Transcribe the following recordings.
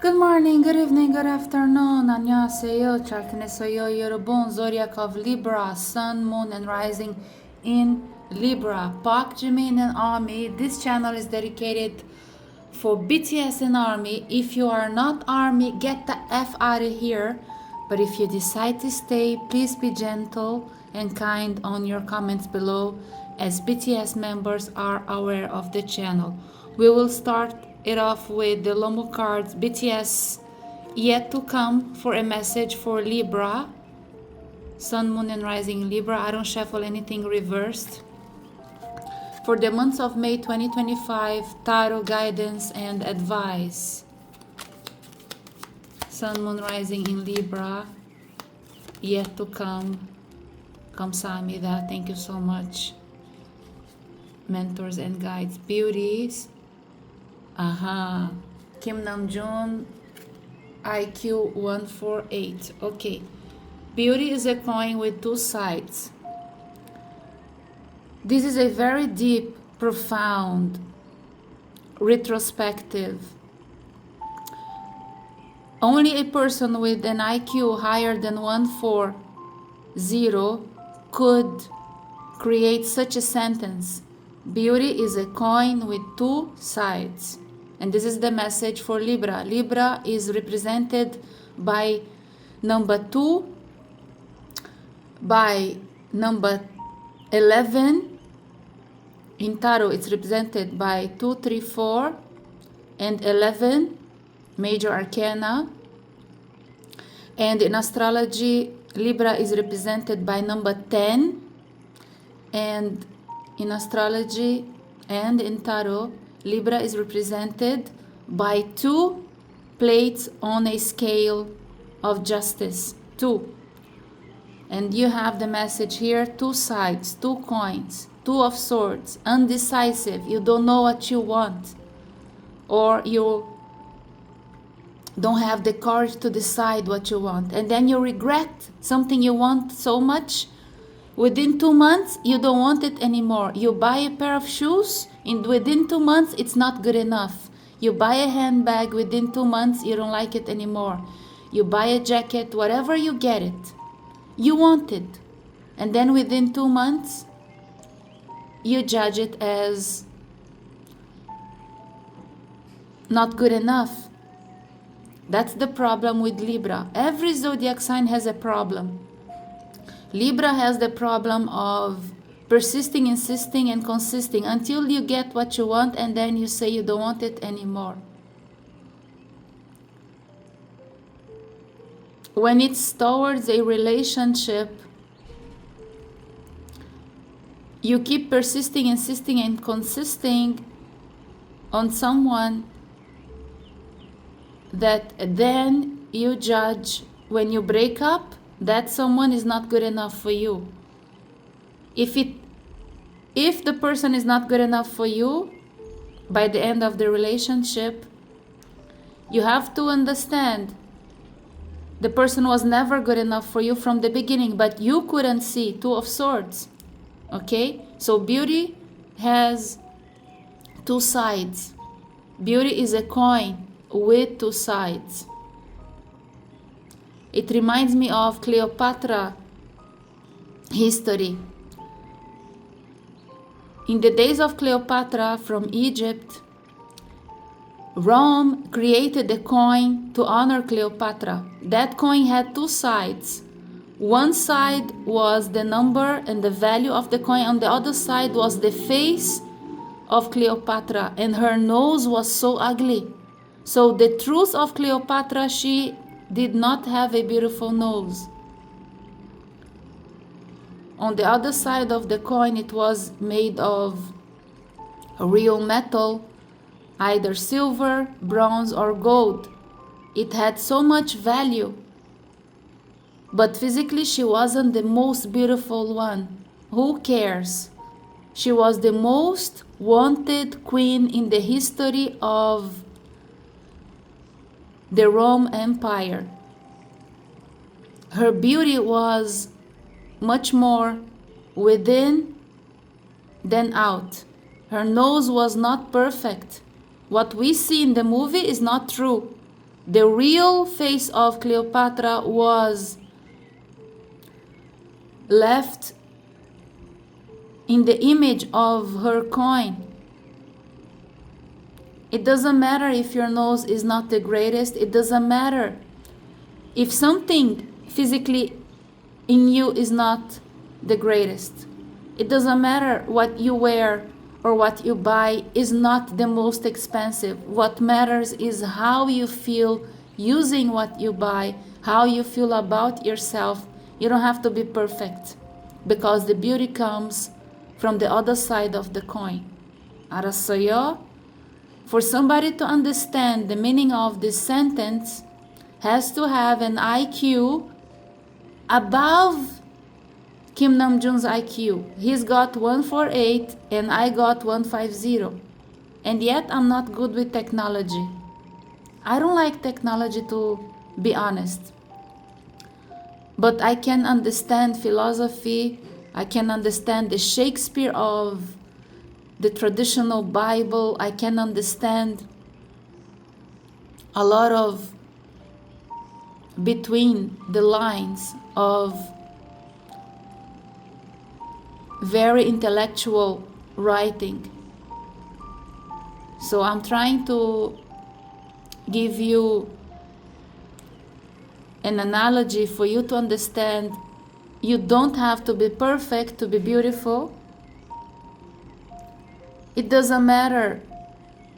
Good morning, good evening, good afternoon. 안녕하세요. 잘 지냈어요, 여러분. Zodiac of Libra, Sun, Moon, and Rising in Libra. Park Jimin and Army. This channel is dedicated for BTS and Army. If you are not Army, get the F out of here. But if you decide to stay, please be gentle and kind on your comments below, as BTS members are aware of the channel. We will start it off with the Lomo cards. BTS yet to come for a message for Libra. Sun, Moon, and Rising Libra. I don't shuffle anything reversed. For the months of May 2025, tarot guidance and advice. Sun, Moon, Rising in Libra. Yet to come. Kamsahamnida. Thank you so much. Mentors and guides. Beauties. Aha. Kim Namjoon. IQ 148. Okay. Beauty is a coin with two sides. This is a very deep, profound, retrospective. Only a person with an IQ higher than 140 could create such a sentence. Beauty is a coin with two sides. And this is the message for Libra. Libra is represented by number 2, by number 11. In tarot, it's represented by 2, 3, 4, and 11, major arcana. And in astrology, Libra is represented by number 10. And in astrology and in tarot, Libra is represented by 2 plates on a scale of justice. 2. And you have the message here, 2 sides, 2 coins, 2 of swords, undecisive. You don't know what you want, or you don't have the courage to decide what you want, and then you regret something you want so much. Within 2 months, you don't want it anymore. You buy a pair of shoes, and within 2 months, it's not good enough. You buy a handbag, within 2 months, you don't like it anymore. You buy a jacket, whatever you get it, you want it. And then within 2 months, you judge it as not good enough. That's the problem with Libra. Every zodiac sign has a problem. Libra has the problem of persisting, insisting, and consisting until you get what you want, and then you say you don't want it anymore. When it's towards a relationship, you keep persisting, insisting, and consisting on someone that then you judge when you break up that someone is not good enough for you. If the person is not good enough for you by the end of the relationship, you have to understand the person was never good enough for you from the beginning, but you couldn't see. 2 of swords. Okay? So beauty has 2 sides. Beauty is a coin with 2 sides. It reminds me of Cleopatra history. In the days of Cleopatra from Egypt, Rome created a coin to honor Cleopatra. That coin had 2 sides. One side was the number and the value of the coin. On the other side was the face of Cleopatra, and her nose was so ugly. So the truth of Cleopatra, she did not have a beautiful nose. On the other side of the coin, it was made of real metal, either silver, bronze, or gold. It had so much value. But physically, she wasn't the most beautiful one. Who cares? She was the most wanted queen in the history of the Rome Empire. Her beauty was much more within than out. Her nose was not perfect. What we see in the movie is not true. The real face of Cleopatra was left in the image of her coin. It doesn't matter if your nose is not the greatest. It doesn't matter if something physically in you is not the greatest. It doesn't matter what you wear or what you buy is not the most expensive. What matters is how you feel using what you buy, how you feel about yourself. You don't have to be perfect, because the beauty comes from the other side of the coin. Arasoyo, for somebody to understand the meaning of this sentence, has to have an IQ above Kim Namjoon's IQ. He's got 148 and I got 150. And yet I'm not good with technology. I don't like technology, to be honest. But I can understand philosophy. I can understand the Shakespeare of the traditional Bible. I can understand a lot of between the lines of very intellectual writing. So I'm trying to give you an analogy for you to understand you don't have to be perfect to be beautiful. It doesn't matter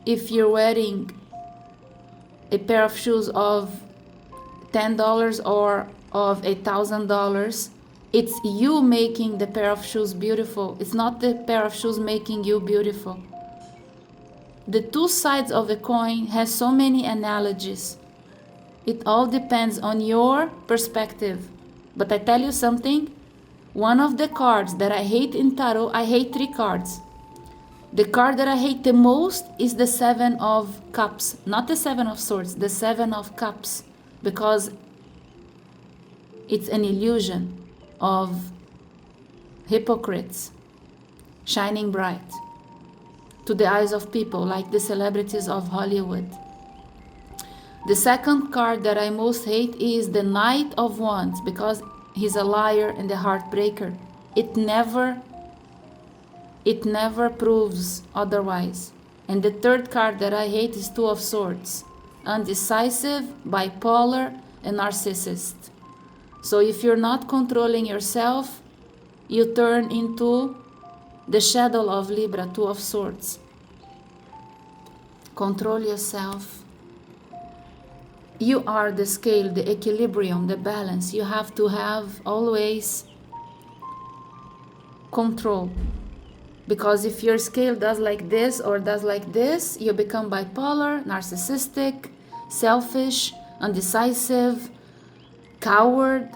if you're wearing a pair of shoes of $10 or of $1,000. It's you making the pair of shoes beautiful. It's not the pair of shoes making you beautiful. The two sides of a coin has so many analogies. It all depends on your perspective. But I tell you something, one of the cards that I hate in tarot, I hate 3 cards. The card that I hate the most is the 7 of Cups, not the 7 of Swords, the 7 of Cups, because it's an illusion of hypocrites shining bright to the eyes of people, like the celebrities of Hollywood. The second card that I most hate is the Knight of Wands, because he's a liar and a heartbreaker. It never proves otherwise. And the third card that I hate is 2 of Swords, undecisive, bipolar, and narcissist. So if you're not controlling yourself, you turn into the shadow of Libra, 2 of Swords. Control yourself. You are the scale, the equilibrium, the balance. You have to have always control. Because if your scale does like this or does like this, you become bipolar, narcissistic, selfish, undecisive, coward.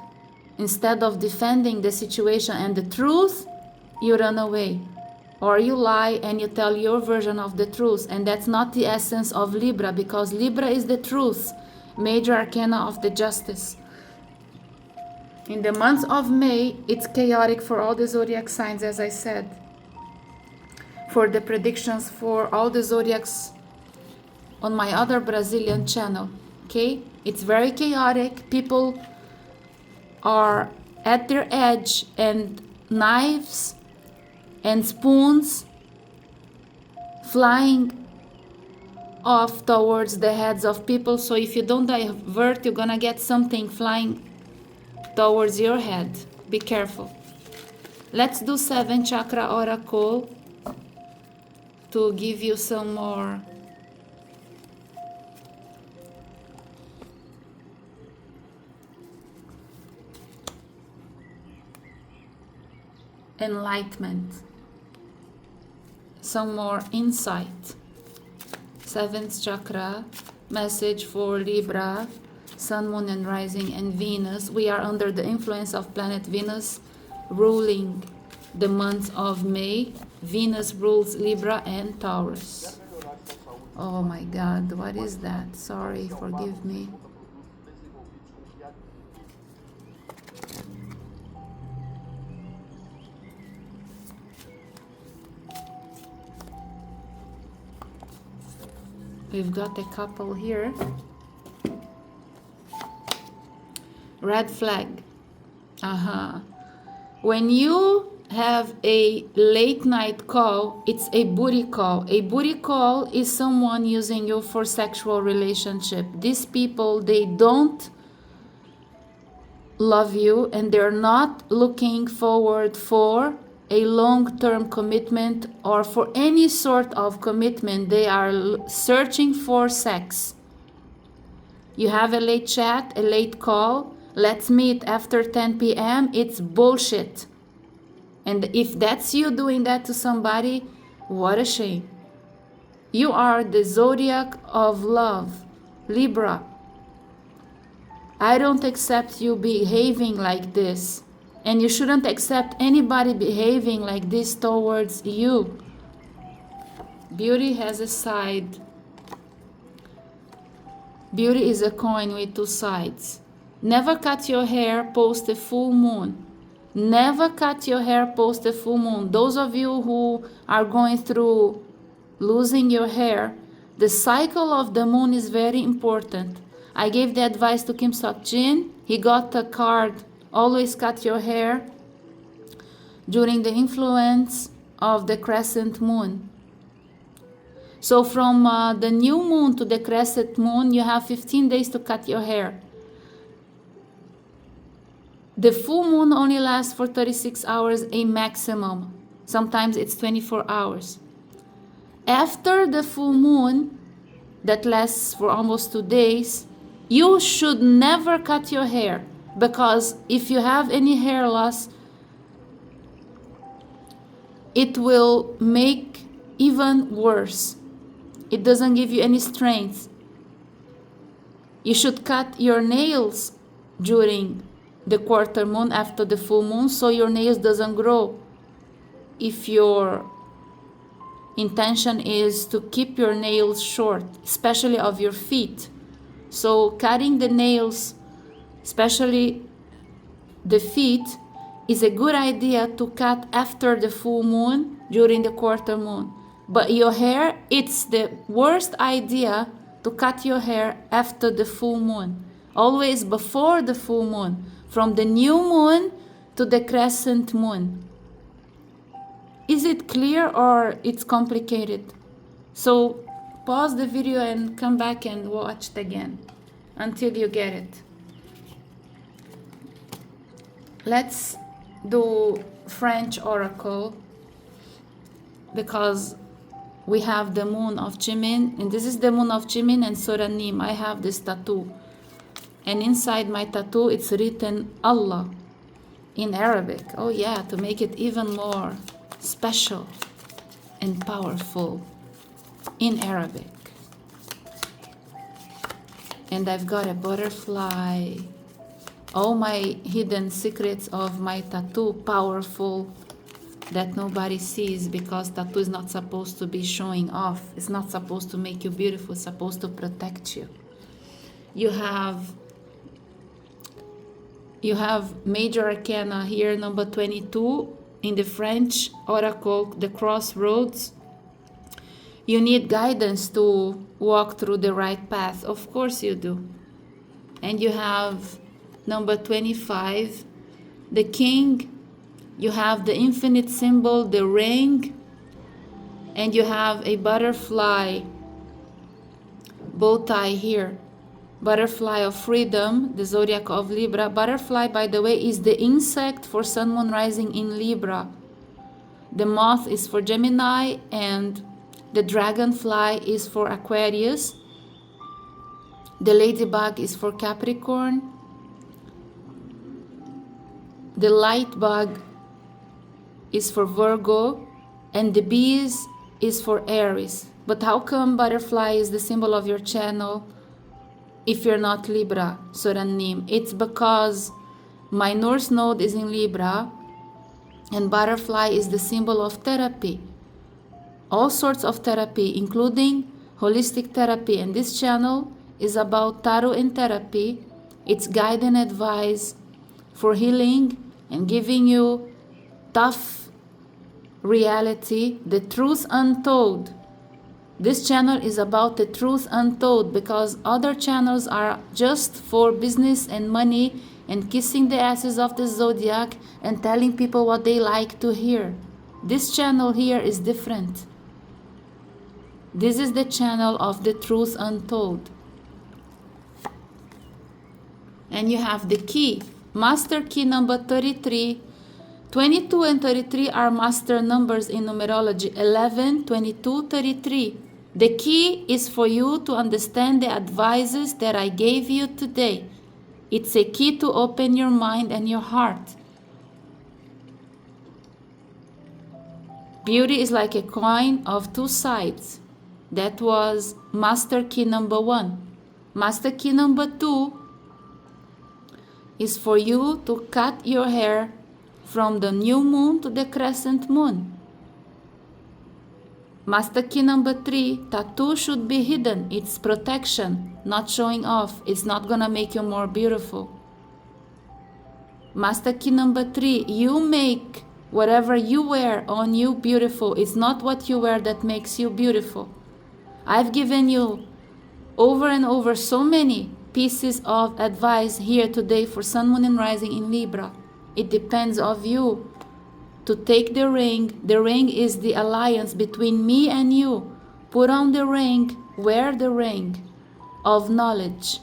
Instead of defending the situation and the truth, you run away. Or you lie and you tell your version of the truth. And that's not the essence of Libra, because Libra is the truth. Major arcana of the justice. In the month of May, it's chaotic for all the zodiac signs, as I said. For the predictions for all the zodiacs on my other Brazilian channel. Okay? It's very chaotic. People are at their edge, and knives and spoons flying off towards the heads of people. So if you don't divert, you're gonna get something flying towards your head. Be careful. Let's do 7 chakra oracle to give you some more enlightenment, some more insight. 7th chakra, message for Libra, Sun, Moon, and Rising, and Venus. We are under the influence of planet Venus ruling the month of May. Venus rules Libra and Taurus. Oh my God, what is that? Sorry, forgive me. We've got a couple here. Red flag. When you have a late night call, it's a booty call. A booty call is someone using you for sexual relationship. These people, they don't love you and they're not looking forward for a long-term commitment or for any sort of commitment. They are searching for sex. You have a late chat, a late call, let's meet after 10 p.m. It's bullshit. And if that's you doing that to somebody, what a shame. You are the zodiac of love, Libra. I don't accept you behaving like this. And you shouldn't accept anybody behaving like this towards you. Beauty has a side. Beauty is a coin with two sides. Never cut your hair post a full moon. Never cut your hair post a full moon. Those of you who are going through losing your hair, the cycle of the moon is very important. I gave the advice to Kim Sok-jin. He got a card, always cut your hair during the influence of the crescent moon. So from the new moon to the crescent moon, you have 15 days to cut your hair. The full moon only lasts for 36 hours, a maximum. Sometimes it's 24 hours. After the full moon, that lasts for almost 2 days, you should never cut your hair, because if you have any hair loss, it will make even worse. It doesn't give you any strength. You should cut your nails during the quarter moon after the full moon so your nails doesn't grow. If your intention is to keep your nails short, especially of your feet. So cutting the nails, especially the feet, is a good idea to cut after the full moon during the quarter moon. But your hair, it's the worst idea to cut your hair after the full moon. Always before the full moon, from the new moon to the crescent moon. Is it clear or it's complicated? So pause the video and come back and watch it again until you get it. Let's do French oracle because we have the moon of Jimin, and this is the moon of Jimin and Soranim. I have this tattoo, and inside my tattoo it's written Allah in Arabic. Oh yeah, to make it even more special and powerful in Arabic. And I've got a butterfly. All my hidden secrets of my tattoo, powerful, that nobody sees, because tattoo is not supposed to be showing off. It's not supposed to make you beautiful. It's supposed to protect you. You have major arcana here, number 22 in the French oracle, the crossroads. You need guidance to walk through the right path. Of course you do. And you have number 25, the king. You have the infinite symbol, the ring, and you have a butterfly bow tie here. Butterfly of freedom, the zodiac of Libra. Butterfly, by the way, is the insect for Sun, Moon, Rising in Libra. The moth is for Gemini, and the dragonfly is for Aquarius. The ladybug is for Capricorn. The light bug is for Virgo, and the bees is for Aries. But how come butterfly is the symbol of your channel if you're not Libra, Soranim? It's because my North Node is in Libra, and butterfly is the symbol of therapy. All sorts of therapy, including holistic therapy. And this channel is about tarot and therapy. It's guide and advice for healing and giving you tough reality, the truth untold. This channel is about the truth untold, because other channels are just for business and money and kissing the asses of the zodiac and telling people what they like to hear. This channel here is different. This is the channel of the truth untold. And you have the key, master key number 33. 22 and 33 are master numbers in numerology. 11, 22, 33. The key is for you to understand the advices that I gave you today. It's a key to open your mind and your heart. Beauty is like a coin of two sides. That was master key number 1. Master key number 2 is for you to cut your hair from the new moon to the crescent moon. Master key number 3, tattoo should be hidden. It's protection, not showing off. It's not gonna make you more beautiful. Master key number 3, you make whatever you wear on you beautiful. It's not what you wear that makes you beautiful. I've given you over and over so many pieces of advice here today for Sun, Moon, and Rising in Libra. It depends on you to take the ring. The ring is the alliance between me and you. Put on the ring, wear the ring of knowledge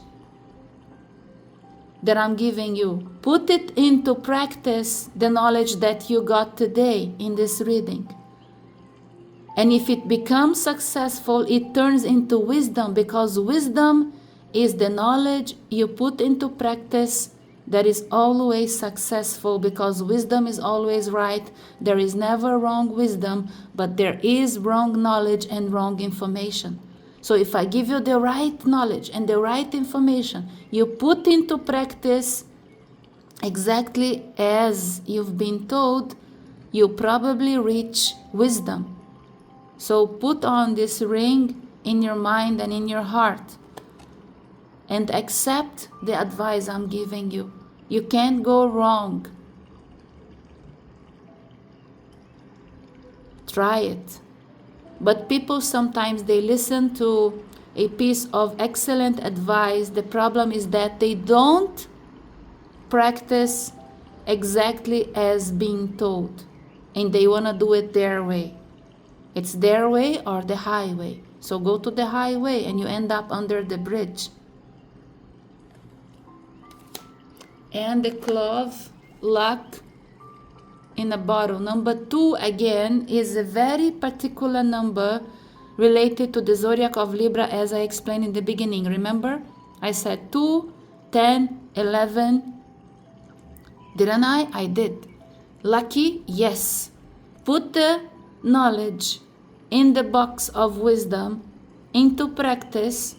that I'm giving you. Put it into practice, the knowledge that you got today in this reading. And if it becomes successful, it turns into wisdom, because wisdom is the knowledge you put into practice that is always successful, because wisdom is always right. There is never wrong wisdom, but there is wrong knowledge and wrong information. So if I give you the right knowledge and the right information, you put into practice exactly as you've been told, you probably reach wisdom. So put on this ring in your mind and in your heart and accept the advice I'm giving you. You can't go wrong. Try it. But people sometimes they listen to a piece of excellent advice. The problem is that they don't practice exactly as being told, and they want to do it their way. It's their way or the highway. So go to the highway and you end up under the bridge. And the clove, luck in a bottle. Number 2 again is a very particular number related to the zodiac of Libra, as I explained in the beginning. Remember? I said 2, 10, 11. Didn't I? I did. Lucky? Yes. Put the knowledge in the box of wisdom into practice.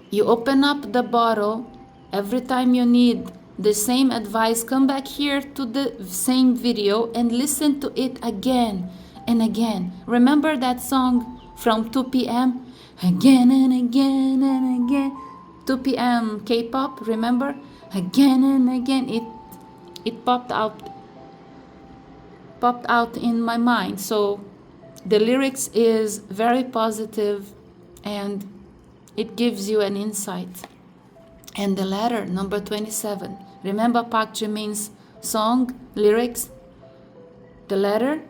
You open up the bottle. Every time you need the same advice, come back here to the same video and listen to it again and again. Remember that song from 2 p.m.? Again and again and again. 2 p.m. K-pop, remember? Again and again. It popped out in my mind. So the lyrics is very positive and it gives you an insight. And the letter, number 27. Remember Park Jimin's song, lyrics? The letter?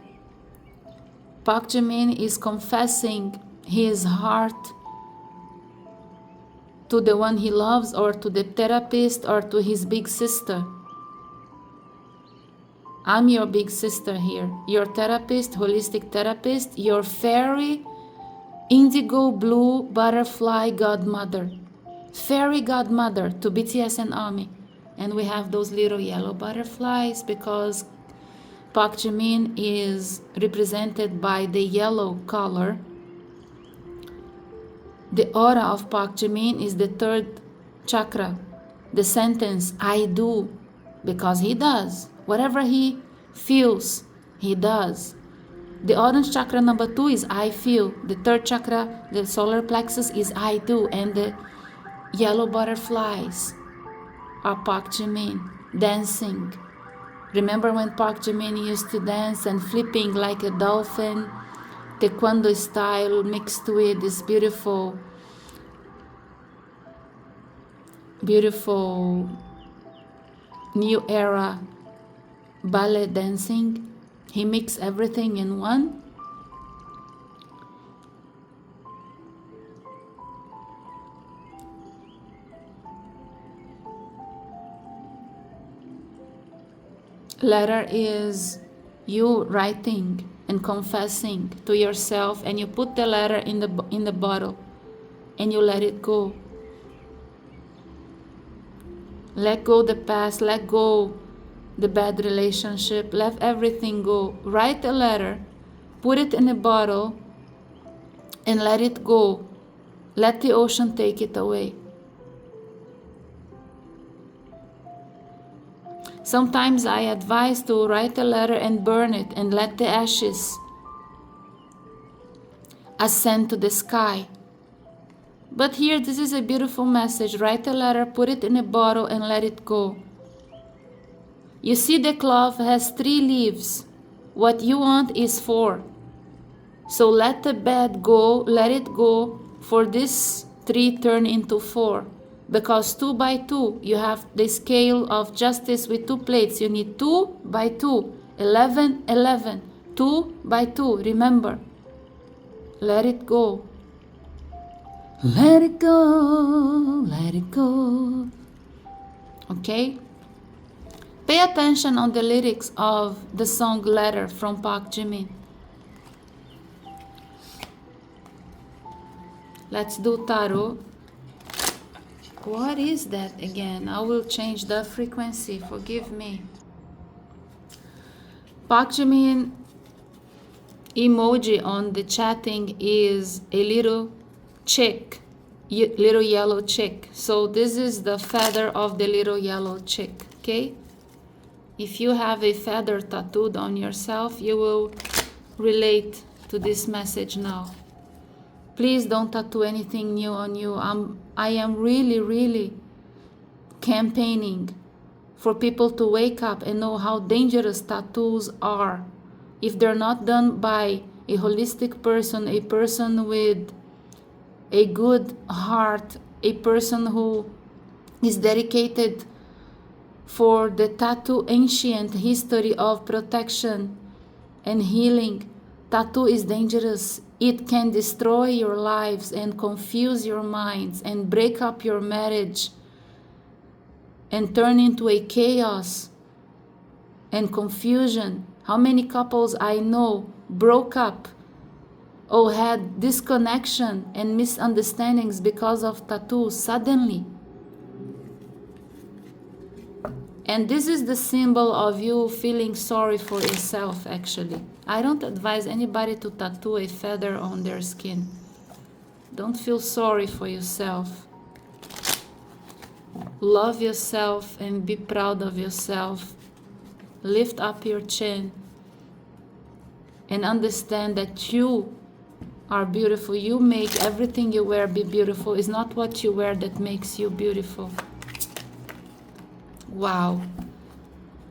Park Jimin is confessing his heart to the one he loves, or to the therapist, or to his big sister. I'm your big sister here. Your therapist, holistic therapist, your fairy, indigo blue butterfly godmother. Fairy godmother to BTS and ARMY. And we have those little yellow butterflies because Park Jimin is represented by the yellow color. The aura of Park Jimin is the 3rd chakra. The sentence, I do, because he does. Whatever he feels, he does. The orange chakra number 2 is I feel. The 3rd chakra, the solar plexus, is I do. And the yellow butterflies are Park Jimin dancing. Remember when Park Jimin used to dance and flipping like a dolphin, taekwondo style mixed with this beautiful new era ballet dancing. He mixed everything in one. Letter is you writing and confessing to yourself, and you put the letter in the bottle and you let it go. Let go the past, let go the bad relationship, let everything go. Write a letter, put it in a bottle, and let it go. Let the ocean take it away. Sometimes I advise to write a letter and burn it and let the ashes ascend to the sky. But here, this is a beautiful message. Write a letter, put it in a bottle, and let it go. You see, the cloth has 3 leaves. What you want is 4. So let the bad go, let it go, for this 3 turn into 4. Because 2 by 2, you have the scale of justice with 2 plates. You need 2 by 2, 11, 11, 2 by 2. Remember, let it go. Let it go, let it go. Okay? Pay attention on the lyrics of the song Letter from Park Jimin. Let's do tarot. What is that again? I will change the frequency, forgive me. Park Jimin emoji on the chatting is a little chick, little yellow chick. So this is the feather of the little yellow chick, okay? If you have a feather tattooed on yourself, you will relate to this message now. Please don't tattoo anything new on you. I am really campaigning for people to wake up and know how dangerous tattoos are. If they're not done by a holistic person, a person with a good heart, a person who is dedicated for the tattoo ancient history of protection and healing. Tattoo is dangerous. It can destroy your lives and confuse your minds and break up your marriage and turn into a chaos and confusion. How many couples I know broke up or had disconnection and misunderstandings because of tattoos suddenly? And this is the symbol of you feeling sorry for yourself, actually. I don't advise anybody to tattoo a feather on their skin. Don't feel sorry for yourself. Love yourself and be proud of yourself. Lift up your chin and understand that you are beautiful. You make everything you wear be beautiful. It's not what you wear that makes you beautiful. Wow.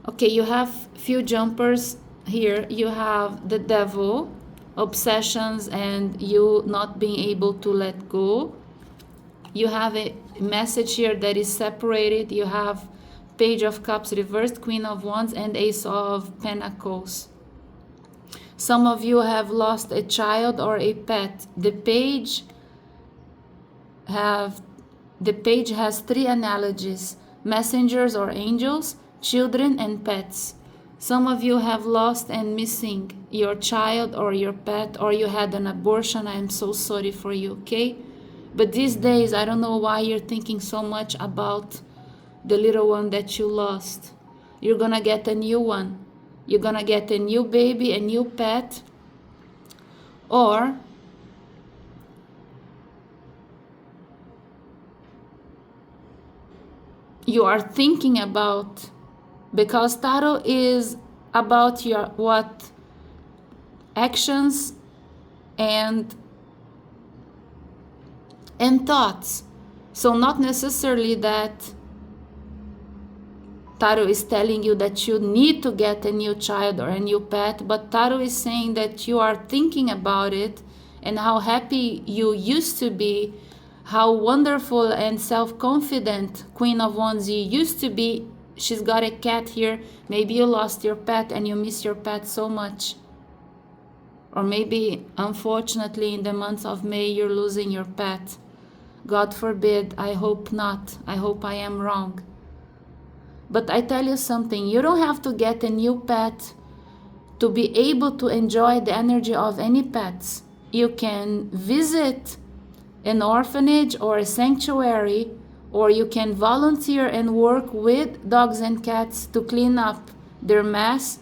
Okay, you have few jumpers here. You have the devil, obsessions, and you not being able to let go. You have a message here that is separated. You have Page of Cups reversed, Queen of Wands, and Ace of Pentacles. Some of you have lost a child or a pet. The page has 3 analogies: messengers or angels, children, and pets. Some of you have lost and missing your child or your pet, or you had an abortion. I am so sorry for you, okay? But these days, I don't know why you're thinking so much about the little one that you lost. You're gonna get a new one. You're gonna get a new baby, a new pet, or you are thinking about, because tarot is about your what actions and thoughts. So not necessarily that tarot is telling you that you need to get a new child or a new pet, but tarot is saying that you are thinking about it and how happy you used to be, how wonderful and self-confident Queen of Wands you used to be she's got a cat here. Maybe you lost your pet and you miss your pet so much. Or maybe, unfortunately, in the month of May, you're losing your pet. God forbid, I hope not. I hope I am wrong. But I tell you something, you don't have to get a new pet to be able to enjoy the energy of any pets. You can visit an orphanage or a sanctuary, or you can volunteer and work with dogs and cats to clean up their mess.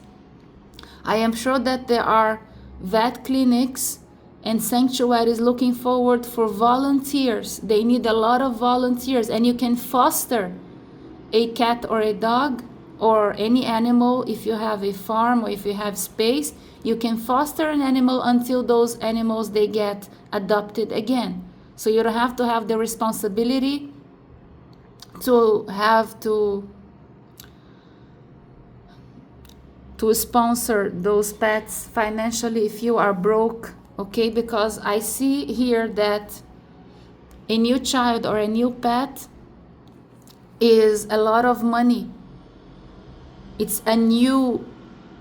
I am sure that there are vet clinics and sanctuaries looking forward for volunteers. They need a lot of volunteers, and you can foster a cat or a dog or any animal. If you have a farm or if you have space, you can foster an animal until those animals, they get adopted again. So you don't have to have the responsibility to have to sponsor those pets financially if you are broke, okay? Because I see here that a new child or a new pet is a lot of money. It's a new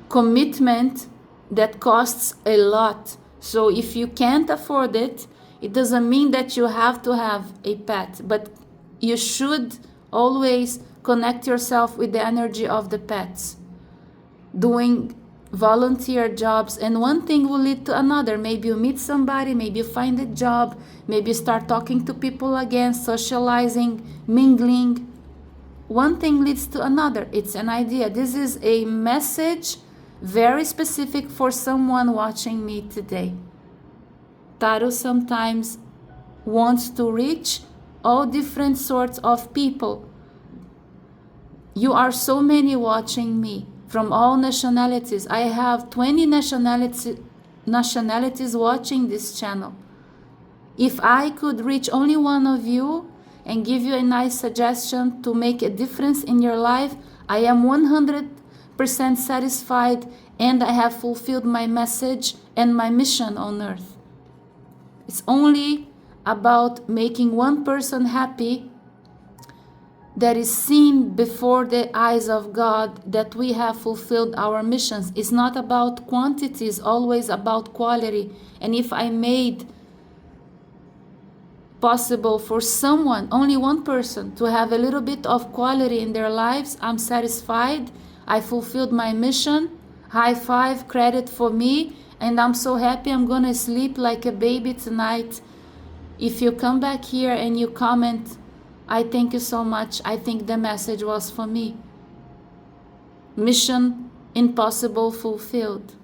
commitment that costs a lot. So if you can't afford it, it doesn't mean that you have to have a pet, but you should always connect yourself with the energy of the pets, doing volunteer jobs, and one thing will lead to another. Maybe you meet somebody, maybe you find a job, maybe you start talking to people again, socializing, mingling. One thing leads to another. It's an idea. This is a message very specific for someone watching me today. Tarot sometimes wants to reach all different sorts of people. You are so many watching me from all nationalities. I have 20 nationalities watching this channel. If I could reach only one of you and give you a nice suggestion to make a difference in your life, I am 100% satisfied, and I have fulfilled my message and my mission on earth. It's only about making one person happy that is seen before the eyes of God that we have fulfilled our missions. It's not about quantity, it's always about quality. And if I made possible for someone, only one person, to have a little bit of quality in their lives, I'm satisfied. I fulfilled my mission. High five, credit for me. And I'm so happy. I'm gonna sleep like a baby tonight. If you come back here and you comment, I thank you so much. I think the message was for me. Mission impossible fulfilled.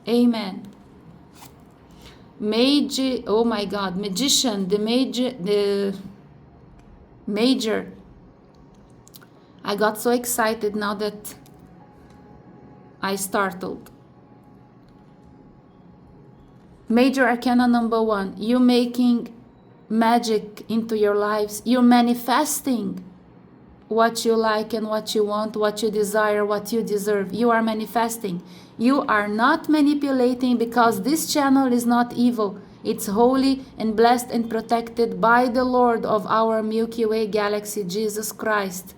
Amen. Oh my God, magician, the major. I got so excited now that I startled. Major Arcana number 1, you making magic into your lives. You're manifesting what you like and what you want, what you desire, what you deserve. You are manifesting. You are not manipulating, because this channel is not evil. It's holy and blessed and protected by the Lord of our Milky Way galaxy, Jesus Christ.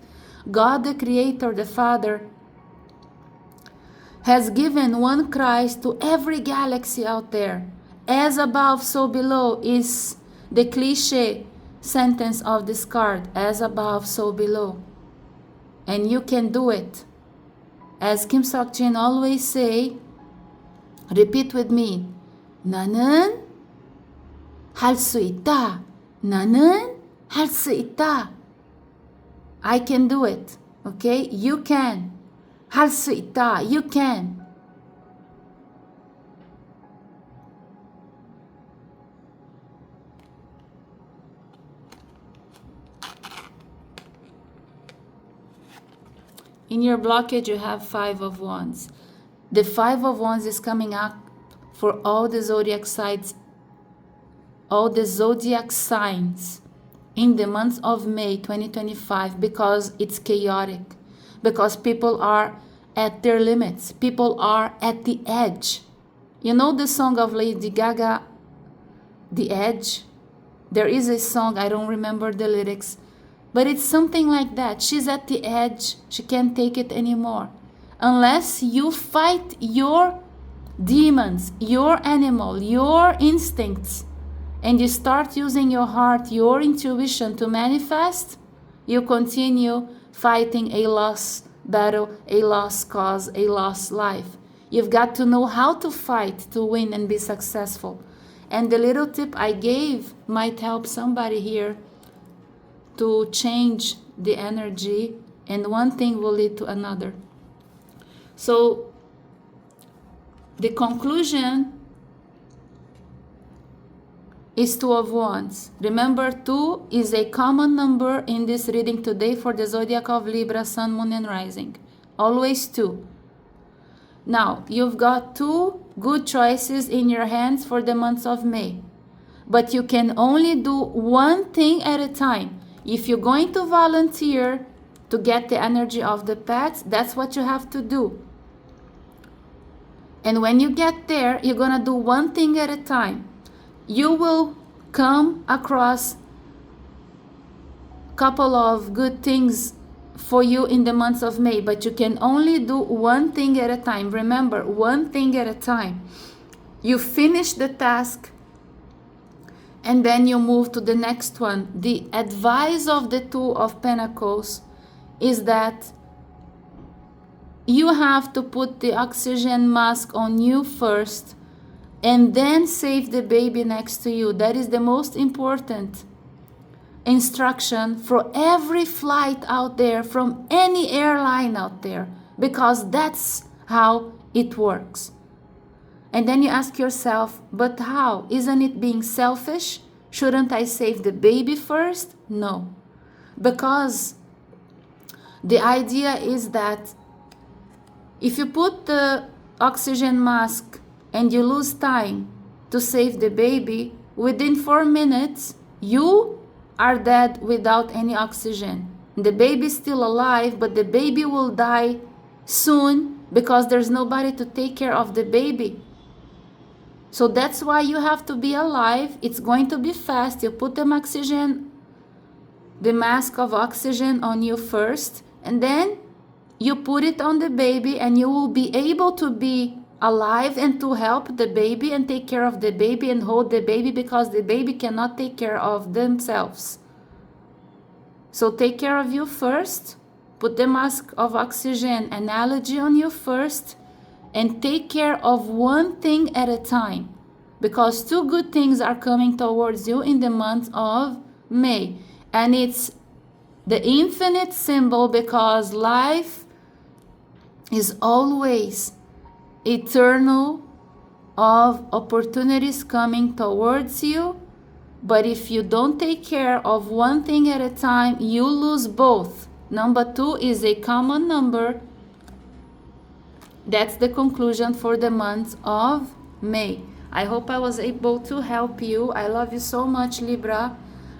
God the Creator, the Father, has given one Christ to every galaxy out there. As above, so below is the cliche sentence of this card. As above, so below. And you can do it. As Kim Sok-jin always say, repeat with me. 나는 할 수 있다. 나는 할 수 있다. I can do it. Okay? You can. 할 수 있다. You can. In your blockage, you have 5 of Wands. The 5 of Wands is coming up for all the zodiac signs, in the month of May 2025, because it's chaotic, because people are at their limits, people are at the edge. You know the song of Lady Gaga, The Edge? There is a song, I don't remember the lyrics, But it's something like that. She's at the edge. She can't take it anymore. Unless you fight your demons, your animal, your instincts, and you start using your heart, your intuition to manifest, you continue fighting a lost battle, a lost cause, a lost life. You've got to know how to fight to win and be successful. And the little tip I gave might help somebody here to change the energy, and one thing will lead to another. So the conclusion is 2 of Wands. Remember, 2 is a common number in this reading today for the zodiac of Libra, Sun, Moon, and Rising. Always 2. Now, you've got 2 good choices in your hands for the month of May. But you can only do one thing at a time. If you're going to volunteer to get the energy of the pets, that's what you have to do. And when you get there, you're going to do one thing at a time. You will come across a couple of good things for you in the month of May, but you can only do one thing at a time. Remember, one thing at a time. You finish the task and then you move to the next one. The advice of the 2 of Pentacles is that you have to put the oxygen mask on you first and then save the baby next to you. That is the most important instruction for every flight out there, from any airline out there, because that's how it works. And then you ask yourself, but how? Isn't it being selfish? Shouldn't I save the baby first? No. Because the idea is that if you put the oxygen mask and you lose time to save the baby, within 4 minutes, you are dead without any oxygen. The baby is still alive, but the baby will die soon because there's nobody to take care of the baby. So that's why you have to be alive. It's going to be fast. You put the mask of oxygen on you first, and then you put it on the baby, and you will be able to be alive and to help the baby and take care of the baby and hold the baby, because the baby cannot take care of themselves. So take care of you first. Put the mask of oxygen analogy on you first, and take care of one thing at a time, because 2 good things are coming towards you in the month of May. And it's the infinite symbol, because life is always eternal, of opportunities coming towards you. But if you don't take care of one thing at a time, you lose both. Number 2 is a common number. That's the conclusion for the month of May. I hope I was able to help you. I love you so much, Libra.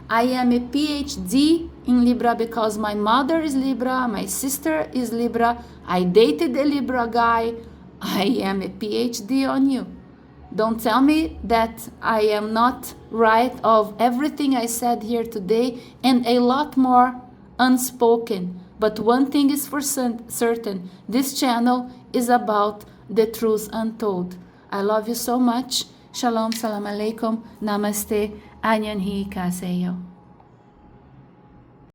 I am a PhD in Libra because my mother is Libra, my sister is Libra, I dated a Libra guy. I am a PhD on you. Don't tell me that I am not right of everything I said here today, and a lot more unspoken. But one thing is for certain, this channel is about the truth untold. I love you so much. Shalom, salam alaikum, namaste, anyan hi kaseyo.